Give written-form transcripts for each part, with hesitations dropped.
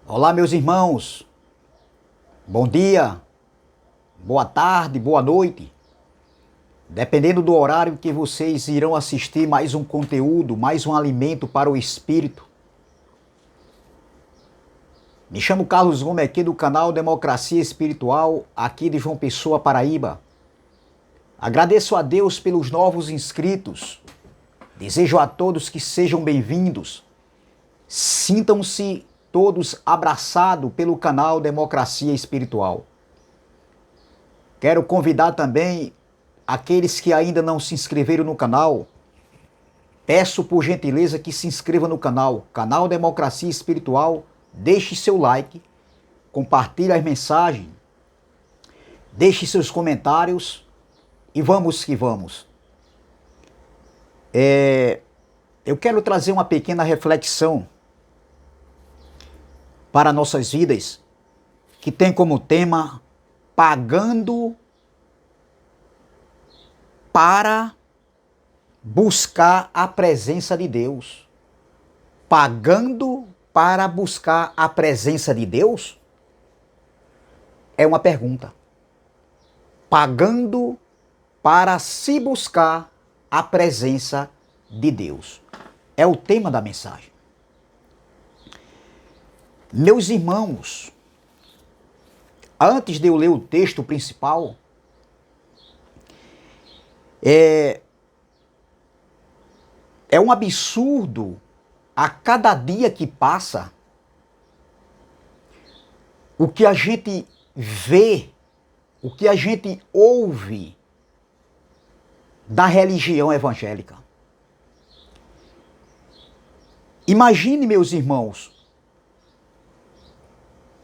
Olá, meus irmãos. Bom dia, boa tarde, boa noite. Dependendo do horário que vocês irão assistir mais um conteúdo, mais um alimento para o espírito. Me chamo Carlos Gomes aqui do canal Democracia Espiritual, aqui de João Pessoa, Paraíba. Agradeço a Deus pelos novos inscritos. Desejo a todos que sejam bem-vindos. Sintam-se todos abraçados pelo canal Democracia Espiritual. Quero convidar também aqueles que ainda não se inscreveram no canal. Peço por gentileza que se inscreva no canal Democracia Espiritual. Deixe seu like, compartilhe as mensagens, deixe seus comentários e vamos que vamos. Eu quero trazer uma pequena reflexão para nossas vidas, que tem como tema pagando para buscar a presença de Deus. Pagando para buscar a presença de Deus? É uma pergunta. Pagando para se buscar a presença de Deus. É o tema da mensagem. Meus irmãos, antes de eu ler o texto principal, é um absurdo a cada dia que passa o que a gente vê, o que a gente ouve da religião evangélica. Imagine, meus irmãos,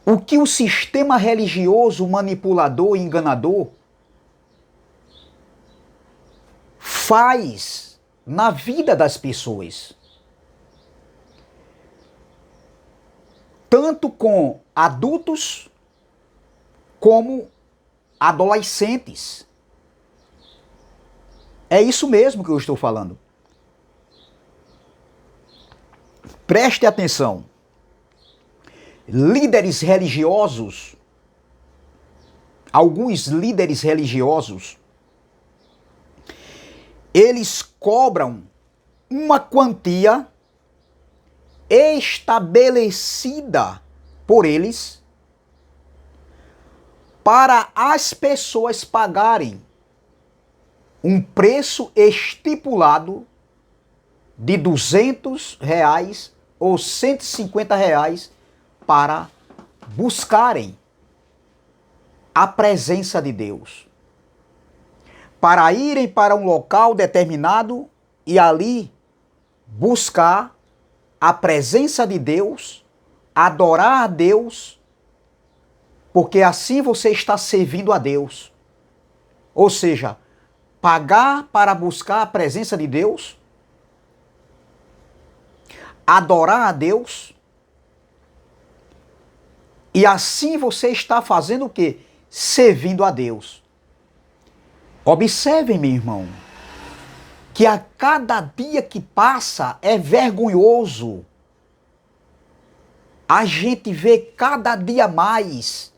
o que o sistema religioso manipulador e enganador faz na vida das pessoas. Tanto com adultos como adolescentes. É isso mesmo que eu estou falando. Preste atenção. Líderes religiosos, alguns líderes religiosos, eles cobram uma quantia estabelecida por eles para as pessoas pagarem um preço estipulado de R$ 200 ou R$ 150 para buscarem a presença de Deus. Para irem para um local determinado e ali buscar a presença de Deus, adorar a Deus, porque assim você está servindo a Deus. Ou seja, pagar para buscar a presença de Deus, adorar a Deus, e assim você está fazendo o quê? Servindo a Deus. Observem, meu irmão, que a cada dia que passa é vergonhoso. A gente vê cada dia mais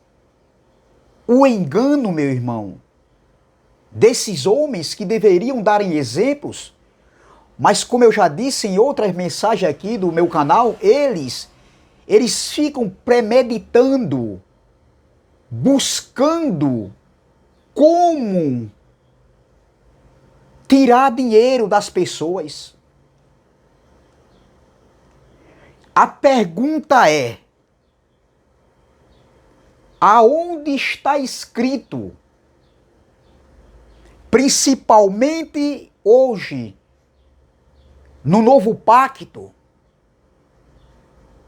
o engano, meu irmão, desses homens que deveriam darem exemplos, mas como eu já disse em outras mensagens aqui do meu canal, eles ficam premeditando, buscando como tirar dinheiro das pessoas. A pergunta é: aonde está escrito, principalmente hoje, no novo pacto,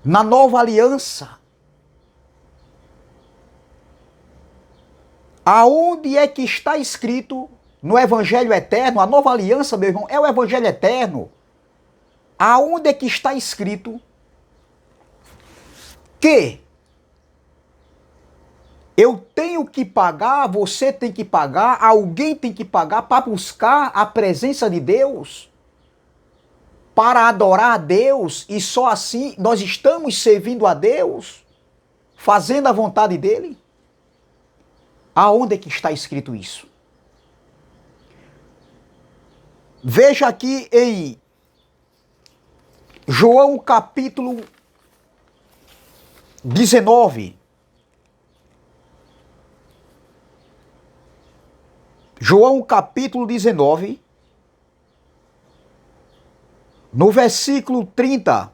na nova aliança, aonde é que está escrito no Evangelho Eterno? A nova aliança, meu irmão, é o Evangelho Eterno. Aonde é que está escrito que eu tenho que pagar, você tem que pagar, alguém tem que pagar para buscar a presença de Deus? para adorar a Deus e só assim nós estamos servindo a Deus? fazendo a vontade dele? Aonde é que está escrito isso? Veja aqui em João capítulo 19. João capítulo 19, no versículo 30.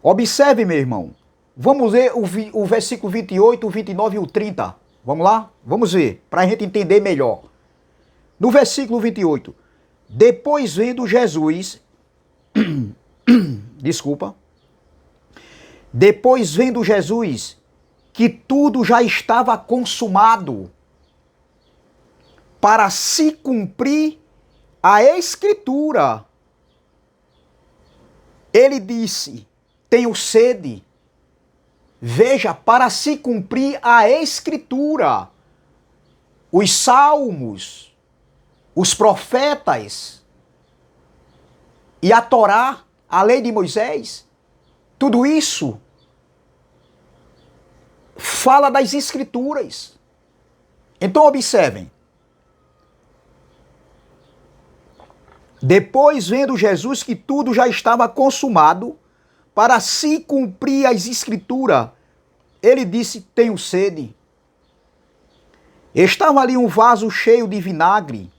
Observe, meu irmão. Vamos ler o versículo 28, o 29 e o 30. Vamos lá? Vamos ver, para a gente entender melhor. No versículo 28. Depois vendo Jesus... Desculpa. Depois vendo Jesus que tudo já estava consumado, para se cumprir a Escritura, ele disse: tenho sede. Veja, para se cumprir a Escritura, os salmos, os profetas e a Torá, a lei de Moisés, tudo isso fala das Escrituras. Então observem. Depois, vendo Jesus que tudo já estava consumado, para se cumprir as Escrituras, ele disse: tenho sede. Estava ali um vaso cheio de vinagre.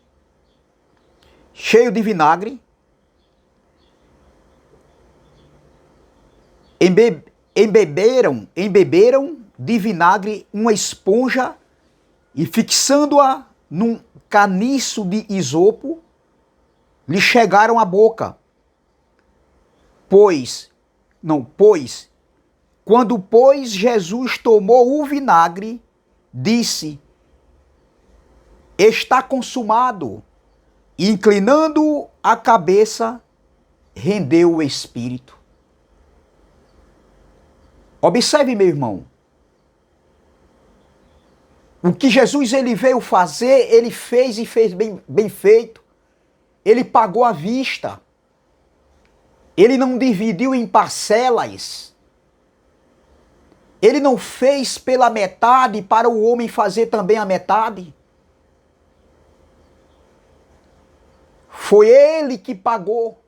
Embeberam de vinagre uma esponja e, fixando-a num caniço de isopo, lhe chegaram à boca. Quando Jesus tomou o vinagre, disse: está consumado. E, inclinando a cabeça, rendeu o espírito. Observe, meu irmão. O que Jesus ele veio fazer, ele fez e fez bem feito. Ele pagou à vista. Ele não dividiu em parcelas. Ele não fez pela metade para o homem fazer também a metade. Foi ele que pagou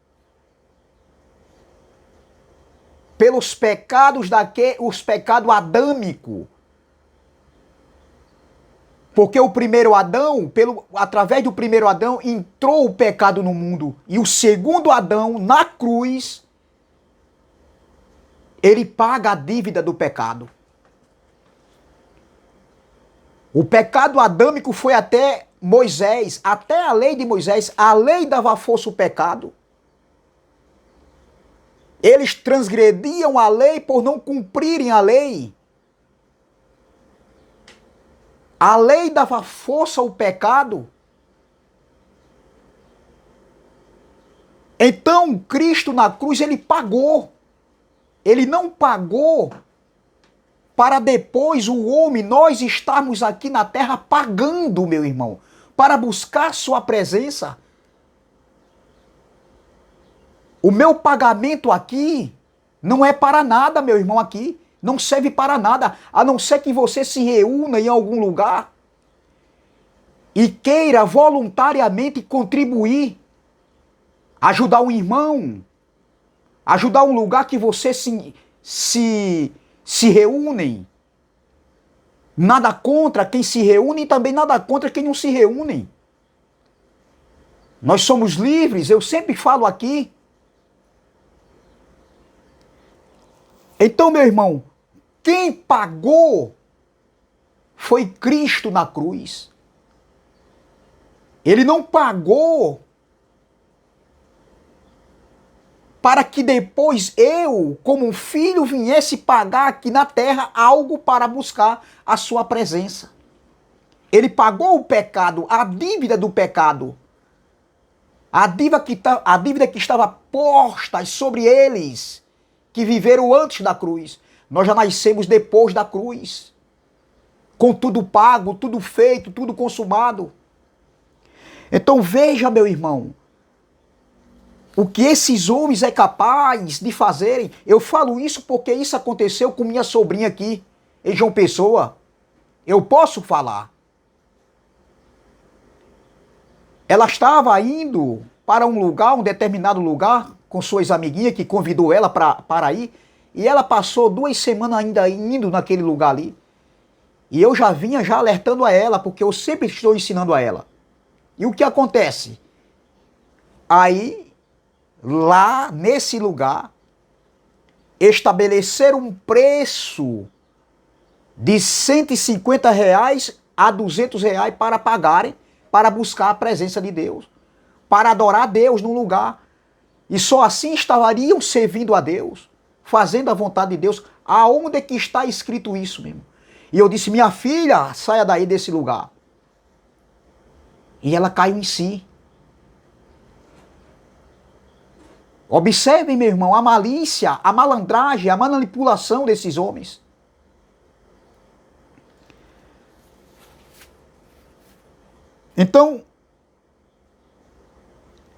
pelos pecados os pecados adâmicos. Porque o primeiro Adão, através do primeiro Adão, entrou o pecado no mundo. E o segundo Adão, na cruz, ele paga a dívida do pecado. O pecado adâmico foi até Moisés, até a lei de Moisés. A lei dava força ao pecado. Eles transgrediam a lei por não cumprirem a lei. A lei dava força ao pecado. Então, Cristo na cruz, ele pagou. Ele não pagou para depois o homem, nós estarmos aqui na terra pagando, meu irmão, para buscar sua presença. O meu pagamento aqui não é para nada, meu irmão, aqui. Não serve para nada, a não ser que você se reúna em algum lugar e queira voluntariamente contribuir, ajudar um irmão, ajudar um lugar que você se reúnem. Nada contra quem se reúne e também nada contra quem não se reúne. Nós somos livres, eu sempre falo aqui. Então, meu irmão, quem pagou foi Cristo na cruz. Ele não pagou para que depois eu, como um filho, viesse pagar aqui na terra algo para buscar a sua presença. Ele pagou o pecado, a dívida do pecado. A dívida que estava posta sobre eles, que viveram antes da cruz. Nós já nascemos depois da cruz, com tudo pago, tudo feito, tudo consumado. Então veja, meu irmão, o que esses homens é capaz de fazerem. Eu falo isso porque isso aconteceu com minha sobrinha aqui, em João Pessoa. Eu posso falar. Ela estava indo para um lugar, um determinado lugar, com suas amiguinhas, que convidou ela para ir, e ela passou 2 semanas ainda indo naquele lugar ali. E eu já vinha já alertando a ela, porque eu sempre estou ensinando a ela. E o que acontece? Aí, lá nesse lugar, estabeleceram um preço de R$ 150 a R$ 200 para pagarem, para buscar a presença de Deus, para adorar a Deus no lugar. E só assim estariam servindo a Deus, fazendo a vontade de Deus. Aonde é que está escrito isso mesmo? E eu disse, minha filha, saia daí desse lugar. E ela caiu em si. Observem, meu irmão, a malícia, a malandragem, a manipulação desses homens. Então,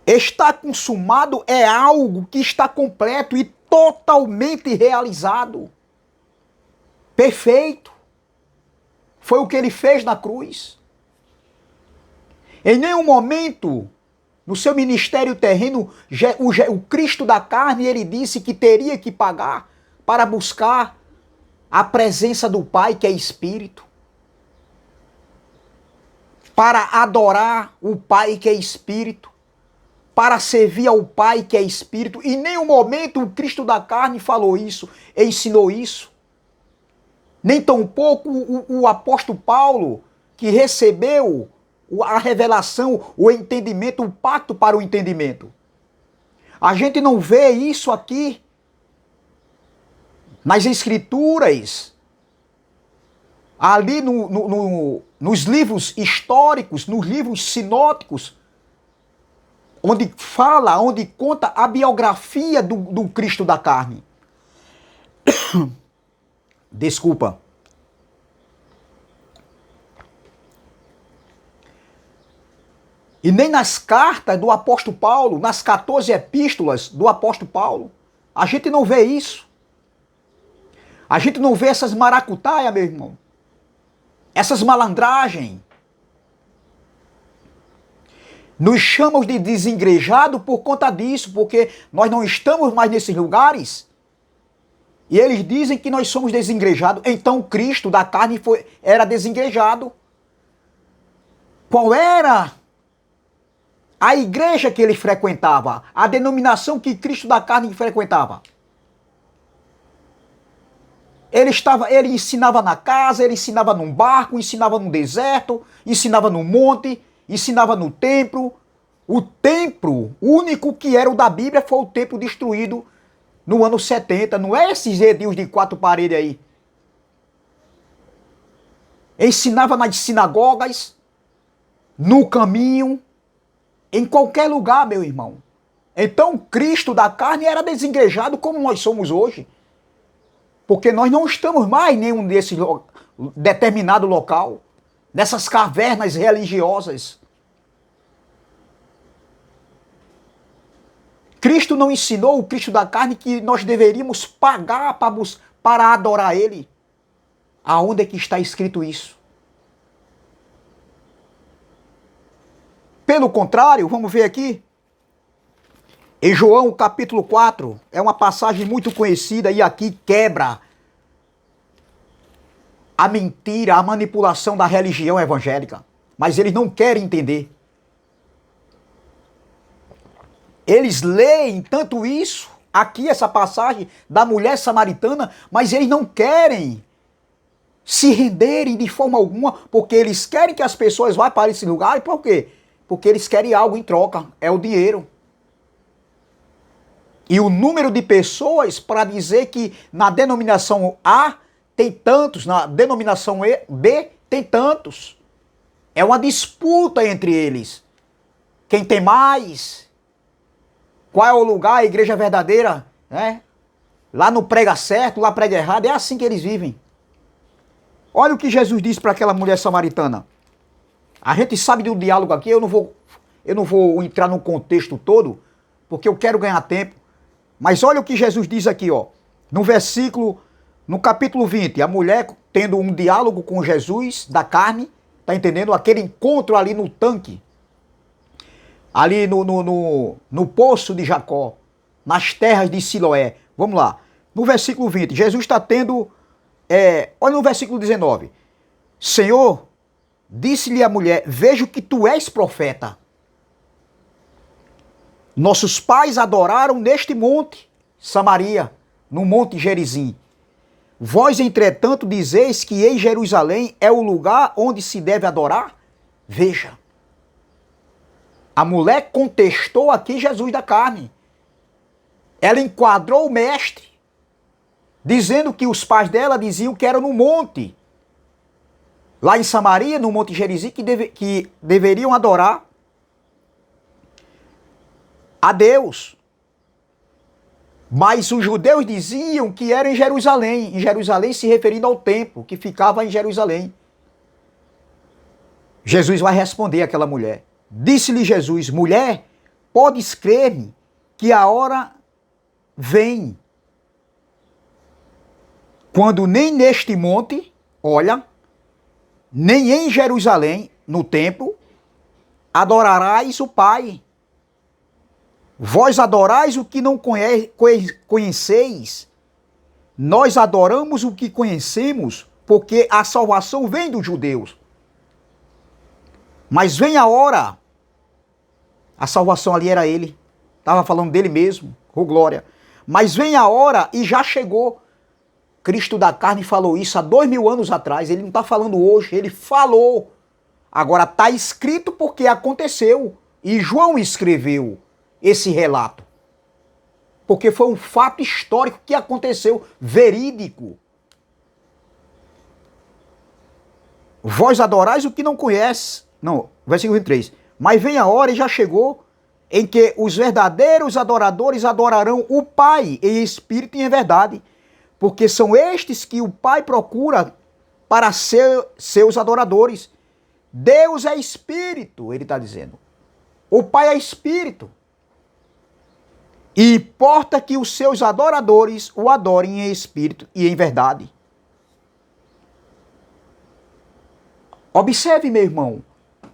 estar consumado é algo que está completo e totalmente realizado. Perfeito. Foi o que ele fez na cruz. Em nenhum momento, no seu ministério terreno, o Cristo da carne, ele disse que teria que pagar para buscar a presença do Pai, que é Espírito. Para adorar o Pai, que é Espírito. Para servir ao Pai, que é Espírito. Em nenhum momento o Cristo da carne falou isso, ensinou isso. Nem tampouco o apóstolo Paulo, que recebeu a revelação, o entendimento, o pacto para o entendimento. A gente não vê isso aqui nas Escrituras, ali nos livros históricos, nos livros sinóticos, onde fala, onde conta a biografia do Cristo da carne. Desculpa. E nem nas cartas do apóstolo Paulo, nas 14 epístolas do apóstolo Paulo, a gente não vê isso. A gente não vê essas maracutaias, meu irmão. Essas malandragens. Nos chamam de desengrejado por conta disso, porque nós não estamos mais nesses lugares. E eles dizem que nós somos desengrejados. Então Cristo da carne era desengrejado. Qual era a igreja que ele frequentava? A denominação que Cristo da carne frequentava? Ele ensinava na casa, ele ensinava num barco, ensinava no deserto, ensinava no monte, ensinava no templo. O templo único que era o da Bíblia foi o templo destruído no ano 70. Não é esses edil de 4 paredes aí. Ensinava nas sinagogas, no caminho, em qualquer lugar, meu irmão. Então Cristo da carne era desengrejado como nós somos hoje. Porque nós não estamos mais em nenhum desses determinado local, nessas cavernas religiosas. Cristo não ensinou, o Cristo da carne, que nós deveríamos pagar para adorar Ele. Aonde é que está escrito isso? Pelo contrário, vamos ver aqui. Em João capítulo 4, é uma passagem muito conhecida e aqui quebra a mentira, a manipulação da religião evangélica. Mas eles não querem entender. Eles leem tanto isso, aqui essa passagem da mulher samaritana, mas eles não querem se renderem de forma alguma, porque eles querem que as pessoas vá para esse lugar. E por quê? Porque eles querem algo em troca, é o dinheiro. E o número de pessoas para dizer que na denominação A tem tantos, na denominação B tem tantos. É uma disputa entre eles. Quem tem mais? Qual é o lugar, a igreja verdadeira? Né? Lá no prega certo, lá prega errado. É assim que eles vivem. Olha o que Jesus disse para aquela mulher samaritana. A gente sabe do diálogo aqui, eu não vou entrar no contexto todo, porque eu quero ganhar tempo. Mas olha o que Jesus diz aqui, ó. No capítulo 20, a mulher tendo um diálogo com Jesus da carne, tá entendendo? Aquele encontro ali no tanque, ali no poço de Jacó, nas terras de Siloé. Vamos lá. No versículo 20, Jesus está tendo... olha no versículo 19. Senhor, disse-lhe a mulher, vejo que tu és profeta. Nossos pais adoraram neste monte, Samaria, no monte Gerizim. Vós, entretanto, dizeis que em Jerusalém é o lugar onde se deve adorar? Veja. A mulher contestou aqui Jesus da carne. Ela enquadrou o mestre, dizendo que os pais dela diziam que era no monte, lá em Samaria, no monte Gerizim, que deveriam adorar a Deus. Mas os judeus diziam que era em Jerusalém se referindo ao templo, que ficava em Jerusalém. Jesus vai responder àquela mulher. Disse-lhe Jesus, mulher, podes crer-me que a hora vem, quando nem neste monte, olha, nem em Jerusalém, no templo, adorarás o Pai. Vós adorais o que não conheceis. Nós adoramos o que conhecemos, porque a salvação vem dos judeus. Mas vem a hora, a salvação ali era ele, estava falando dele mesmo, oh glória. Mas vem a hora e já chegou. Cristo da carne falou isso há 2000 anos atrás, ele não está falando hoje, ele falou. Agora está escrito porque aconteceu. E João escreveu esse relato. Porque foi um fato histórico que aconteceu, verídico. Vós adorais o que não conhece. Não, versículo 23. Mas vem a hora e já chegou em que os verdadeiros adoradores adorarão o Pai em espírito e em verdade. Porque são estes que o Pai procura para ser seus adoradores. Deus é espírito, ele está dizendo. O Pai é espírito. E importa que os seus adoradores o adorem em espírito e em verdade. Observe, meu irmão,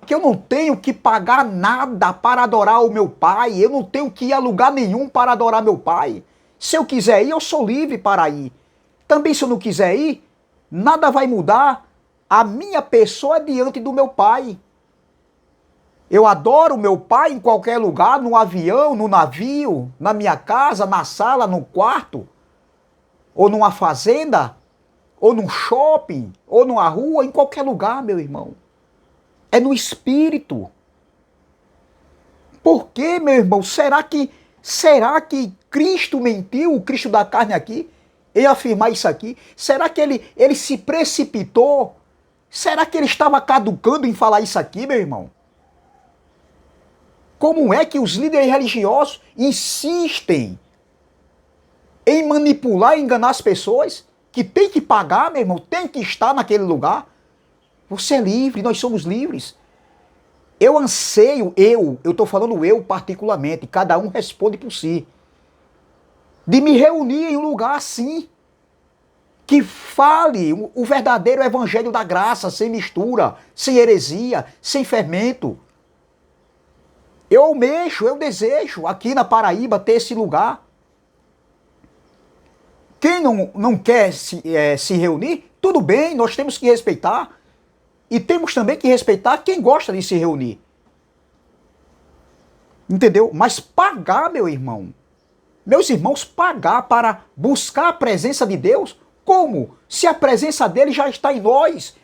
que eu não tenho que pagar nada para adorar o meu Pai. Eu não tenho que ir a lugar nenhum para adorar meu Pai. Se eu quiser ir, eu sou livre para ir. Também se eu não quiser ir, nada vai mudar a minha pessoa diante do meu Pai. Eu adoro o meu Pai em qualquer lugar, no avião, no navio, na minha casa, na sala, no quarto, ou numa fazenda, ou num shopping, ou numa rua, em qualquer lugar, meu irmão. É no espírito. Por quê, meu irmão? Será que Cristo mentiu, o Cristo da carne aqui, em afirmar isso aqui? Será que ele se precipitou? Será que ele estava caducando em falar isso aqui, meu irmão? Como é que os líderes religiosos insistem em manipular e enganar as pessoas? Que tem que pagar, meu irmão, tem que estar naquele lugar. Você é livre, nós somos livres. Eu anseio, eu estou falando eu particularmente, cada um responde por si, de me reunir em um lugar assim, que fale o verdadeiro evangelho da graça, sem mistura, sem heresia, sem fermento. Eu almejo, eu desejo aqui na Paraíba ter esse lugar. Quem não quer se reunir, tudo bem, nós temos que respeitar. E temos também que respeitar quem gosta de se reunir. Entendeu? Mas pagar, meu irmão, meus irmãos, pagar para buscar a presença de Deus, como? Se a presença dele já está em nós.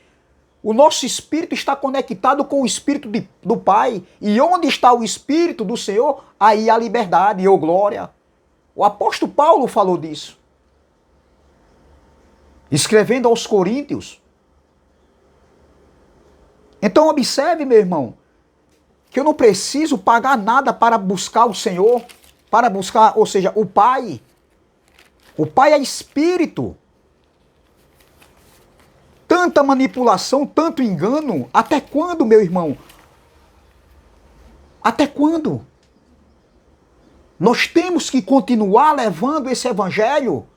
O nosso espírito está conectado com o espírito do Pai. E onde está o espírito do Senhor, aí há liberdade ou glória. O apóstolo Paulo falou disso, escrevendo aos Coríntios. Então observe, meu irmão, que eu não preciso pagar nada para buscar o Senhor, para buscar, ou seja, o Pai. O Pai é espírito. Tanta manipulação, tanto engano, até quando, meu irmão? Até quando? Nós temos que continuar levando esse evangelho,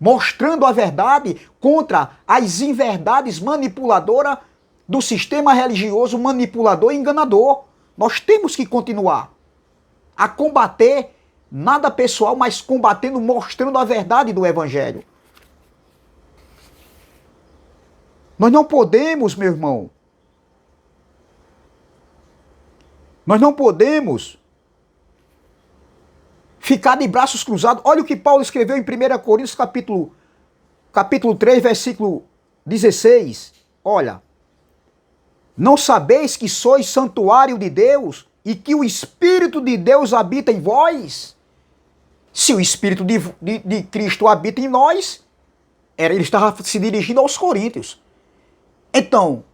mostrando a verdade contra as inverdades manipuladoras do sistema religioso manipulador e enganador. Nós temos que continuar a combater, nada pessoal, mas combatendo, mostrando a verdade do evangelho. Nós não podemos, meu irmão, nós não podemos ficar de braços cruzados. Olha o que Paulo escreveu em 1 Coríntios capítulo 3, versículo 16. Olha, não sabeis que sois santuário de Deus e que o Espírito de Deus habita em vós? Se o Espírito de Cristo habita em nós, ele estava se dirigindo aos coríntios. Então,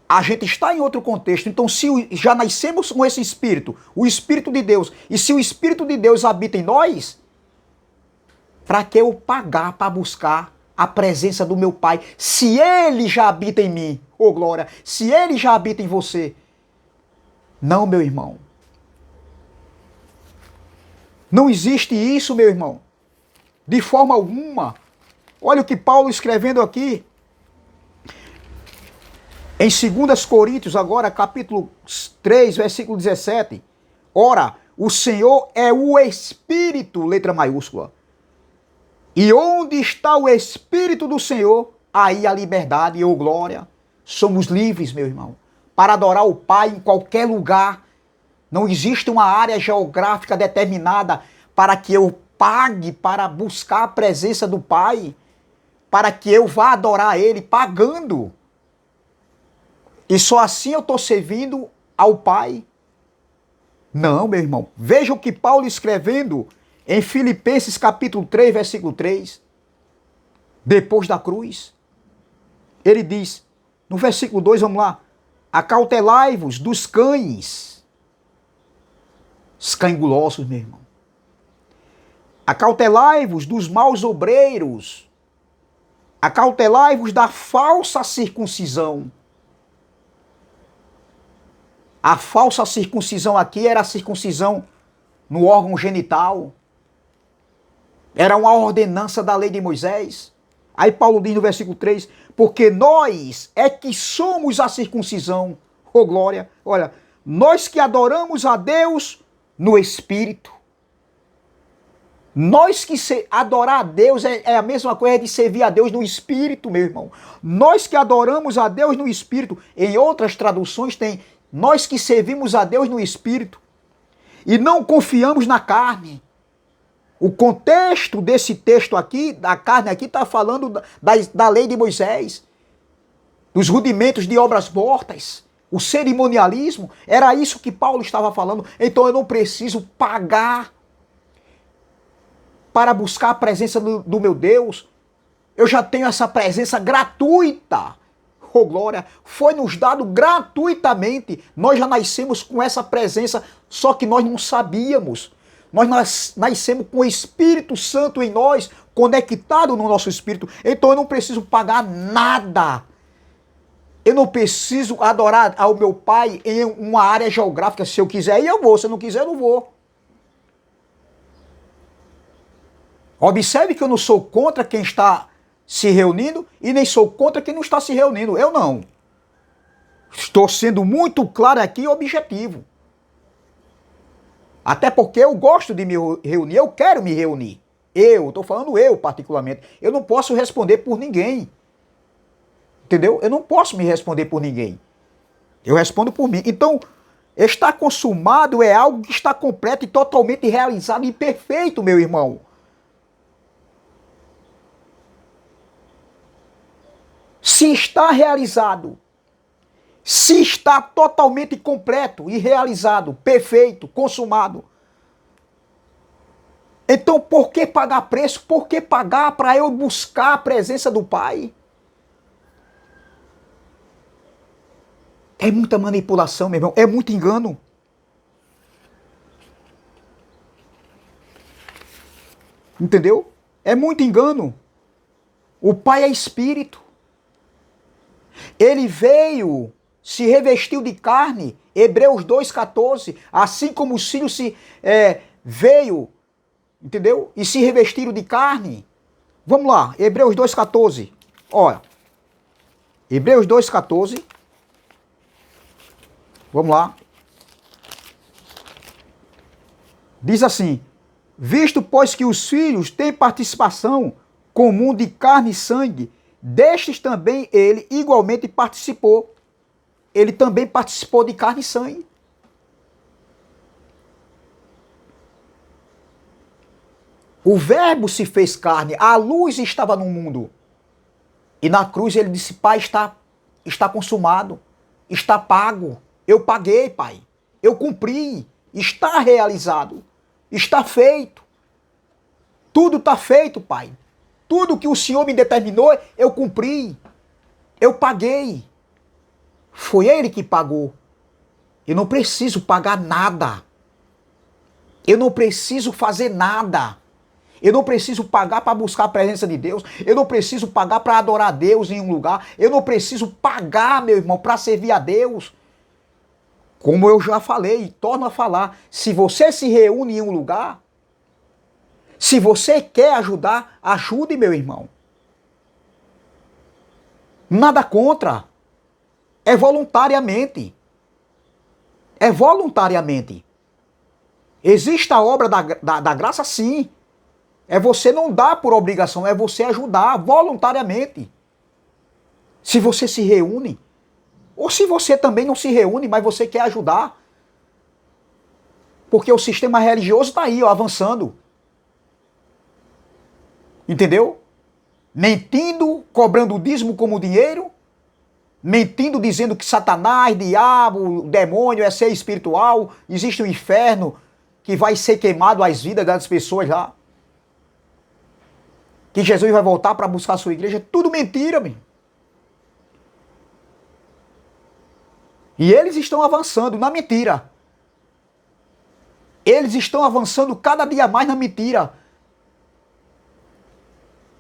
a gente está em outro contexto. Então, se já nascemos com esse Espírito, o Espírito de Deus, e se o Espírito de Deus habita em nós, para que eu pagar para buscar a presença do meu Pai? Se Ele já habita em mim, ô glória, se Ele já habita em você. Não, meu irmão. Não existe isso, meu irmão. De forma alguma. Olha o que Paulo escrevendo aqui. Em 2 Coríntios, agora, capítulo 3, versículo 17. Ora, o Senhor é o Espírito, letra maiúscula. E onde está o Espírito do Senhor, aí a liberdade ou glória. Somos livres, meu irmão, para adorar o Pai em qualquer lugar. Não existe uma área geográfica determinada para que eu pague para buscar a presença do Pai, para que eu vá adorar Ele pagando. E só assim eu estou servindo ao Pai. Não, meu irmão. Veja o que Paulo escrevendo em Filipenses capítulo 3, versículo 3. Depois da cruz. Ele diz, no versículo 2, vamos lá. Acautelai-vos dos cães. Os cães gulosos, meu irmão. Acautelai-vos dos maus obreiros. Acautelai-vos da falsa circuncisão. A falsa circuncisão aqui era a circuncisão no órgão genital. Era uma ordenança da lei de Moisés. Aí Paulo diz no versículo 3, porque nós é que somos a circuncisão. Oh glória, olha, nós que adoramos a Deus no Espírito. Nós que adorar a Deus é a mesma coisa de servir a Deus no Espírito, meu irmão. Nós que adoramos a Deus no Espírito. Em outras traduções tem nós que servimos a Deus no Espírito e não confiamos na carne. O contexto desse texto aqui, da carne aqui, está falando da lei de Moisés, dos rudimentos de obras mortas, o cerimonialismo. Era isso que Paulo estava falando. Então eu não preciso pagar para buscar a presença do meu Deus. Eu já tenho essa presença gratuita. Oh glória, foi nos dado gratuitamente. Nós já nascemos com essa presença, só que nós não sabíamos. Nós nascemos com o Espírito Santo em nós, conectado no nosso espírito. Então eu não preciso pagar nada. Eu não preciso adorar ao meu Pai em uma área geográfica. Se eu quiser ir, eu vou. Se eu não quiser, eu não vou. Observe que eu não sou contra quem está se reunindo e nem sou contra quem não está se reunindo. Eu não. Estou sendo muito claro aqui e objetivo. Até porque eu gosto de me reunir, eu quero me reunir. Estou falando eu particularmente. Eu não posso responder por ninguém. Entendeu? Eu não posso me responder por ninguém. Eu respondo por mim. Então, estar consumado é algo que está completo e totalmente realizado e perfeito, meu irmão. Se está realizado, se está totalmente completo e realizado, perfeito, consumado, então por que pagar preço? Por que pagar para eu buscar a presença do Pai? É muita manipulação, meu irmão, é muito engano. Entendeu? É muito engano. O Pai é Espírito. Ele veio se revestiu de carne, Hebreus 2,14, assim como os filhos veio, entendeu? E se revestiram de carne. Vamos lá, Hebreus 2,14, olha, Hebreus 2,14, vamos lá, diz assim, visto pois que os filhos têm participação comum de carne e sangue, destes também ele igualmente participou. Ele também participou de carne e sangue. O verbo se fez carne, a luz estava no mundo. E na cruz ele disse, Pai, está consumado, está pago. Eu paguei, Pai. Eu cumpri, está realizado, está feito. Tudo está feito, Pai. Tudo que o Senhor me determinou, eu cumpri. Eu paguei. Foi Ele que pagou. Eu não preciso pagar nada. Eu não preciso fazer nada. Eu não preciso pagar para buscar a presença de Deus. Eu não preciso pagar para adorar a Deus em um lugar. Eu não preciso pagar, meu irmão, para servir a Deus. Como eu já falei e torno a falar, se você se reúne em um lugar, se você quer ajudar, ajude, meu irmão. Nada contra. É voluntariamente. É voluntariamente. Existe a obra da graça, sim. É você não dar por obrigação, é você ajudar voluntariamente. Se você se reúne, ou se você também não se reúne, mas você quer ajudar. Porque o sistema religioso está aí, ó, avançando. Entendeu? Mentindo, cobrando o dízimo como dinheiro, mentindo, dizendo que Satanás, diabo, demônio é ser espiritual, existe um inferno que vai ser queimado as vidas das pessoas lá. Que Jesus vai voltar para buscar a sua igreja. Tudo mentira, meu. E eles estão avançando na mentira. Eles estão avançando cada dia mais na mentira.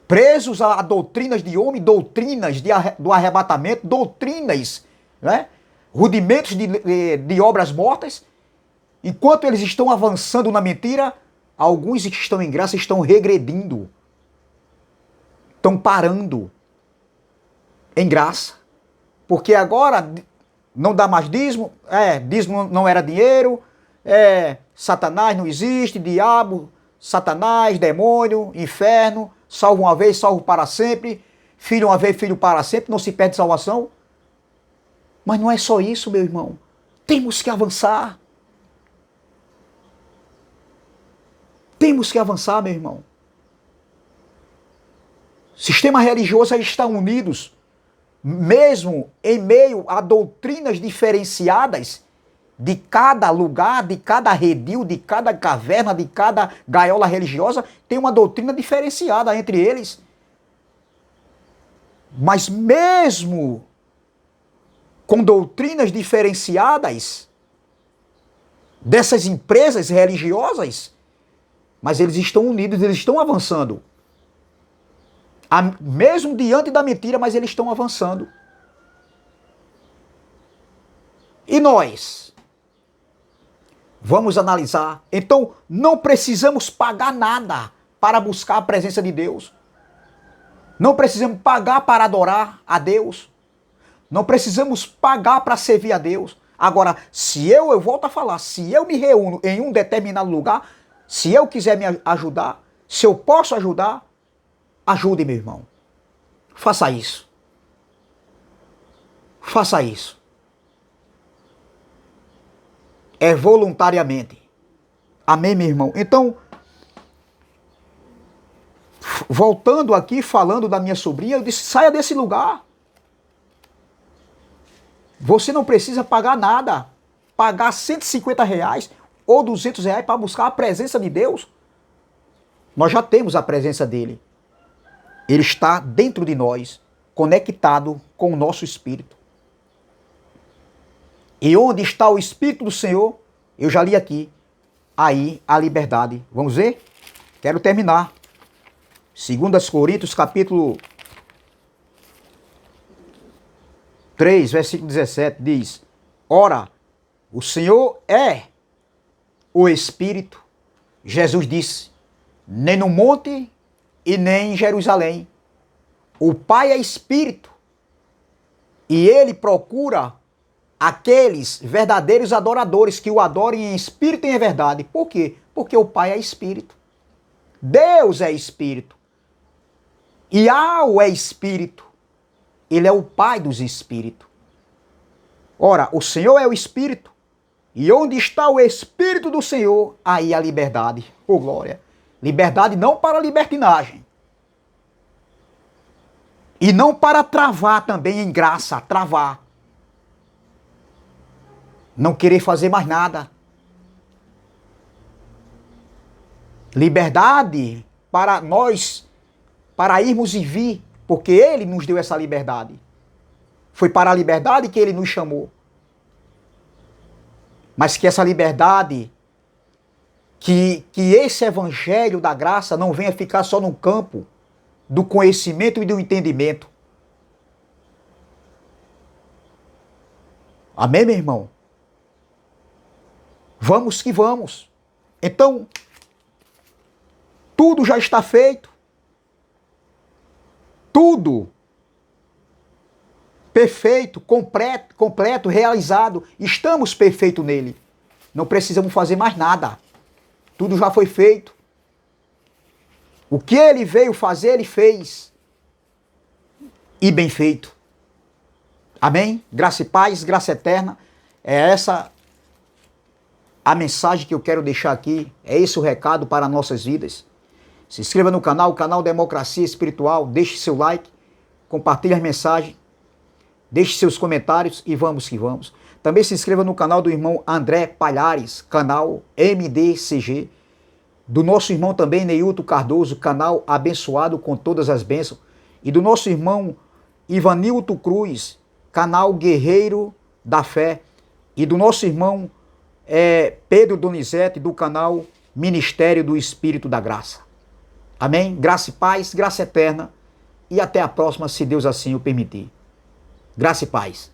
Presos a doutrinas de homem, doutrinas do arrebatamento, doutrinas, né? Rudimentos de obras mortas. Enquanto eles estão avançando na mentira, alguns que estão em graça estão regredindo. Estão parando em graça. Porque agora não dá mais dízimo, dízimo não era dinheiro, Satanás não existe, diabo, Satanás, demônio, inferno, salvo uma vez, salvo para sempre, filho uma vez, filho para sempre, não se perde salvação. Mas não é só isso, meu irmão. Temos que avançar. Temos que avançar, meu irmão. Sistema religioso está unidos, mesmo em meio a doutrinas diferenciadas de cada lugar, de cada redil, de cada caverna, de cada gaiola religiosa, tem uma doutrina diferenciada entre eles. Mas mesmo com doutrinas diferenciadas dessas empresas religiosas, mas eles estão unidos, eles estão avançando. Mesmo diante da mentira, mas eles estão avançando. E nós? Vamos analisar. Então, não precisamos pagar nada para buscar a presença de Deus. Não precisamos pagar para adorar a Deus. Não precisamos pagar para servir a Deus. Agora, se eu volto a falar, se eu me reúno em um determinado lugar, se eu quiser me ajudar, se eu posso ajudar, ajude, meu irmão. Faça isso. Faça isso. É voluntariamente. Amém, meu irmão? Então, voltando aqui, falando da minha sobrinha, eu disse, saia desse lugar. Você não precisa pagar nada. Pagar R$150 ou R$200 para buscar a presença de Deus. Nós já temos a presença dele. Ele está dentro de nós, conectado com o nosso espírito. E onde está o Espírito do Senhor, eu já li aqui, aí a liberdade. Vamos ver? Quero terminar. 2 Coríntios, capítulo 3, versículo 17, diz: ora, o Senhor é o Espírito. Jesus disse: nem no monte e nem em Jerusalém. O Pai é Espírito e Ele procura aqueles verdadeiros adoradores que o adorem em espírito e em verdade. Por quê? Porque o Pai é Espírito. Deus é Espírito. Yahweh é Espírito. Ele é o Pai dos Espíritos. Ora, o Senhor é o Espírito. E onde está o Espírito do Senhor, aí a liberdade. Oh, glória! Liberdade não para libertinagem. E não para travar também em graça, travar. Não querer fazer mais nada. Liberdade para nós, para irmos e vir, porque Ele nos deu essa liberdade. Foi para a liberdade que Ele nos chamou. Mas que essa liberdade, que esse evangelho da graça não venha ficar só no campo do conhecimento e do entendimento. Amém, meu irmão? Vamos que vamos. Então, tudo já está feito. Tudo perfeito, completo, realizado. Estamos perfeitos nele. Não precisamos fazer mais nada. Tudo já foi feito. O que ele veio fazer, ele fez. E bem feito. Amém? Graça e paz, graça eterna. É essa a mensagem que eu quero deixar aqui. É esse o recado para nossas vidas. Se inscreva no canal, o canal Democracia Espiritual. Deixe seu like, compartilhe as mensagens. Deixe seus comentários e vamos que vamos. Também se inscreva no canal do irmão André Palhares, canal MDCG. Do nosso irmão também Neilton Cardoso, canal Abençoado com Todas as Bênçãos. E do nosso irmão Ivanilton Cruz, canal Guerreiro da Fé. E do nosso irmão Pedro Donizete, do canal Ministério do Espírito da Graça. Amém? Graça e paz, graça eterna. E até a próxima, se Deus assim o permitir. Graça e paz.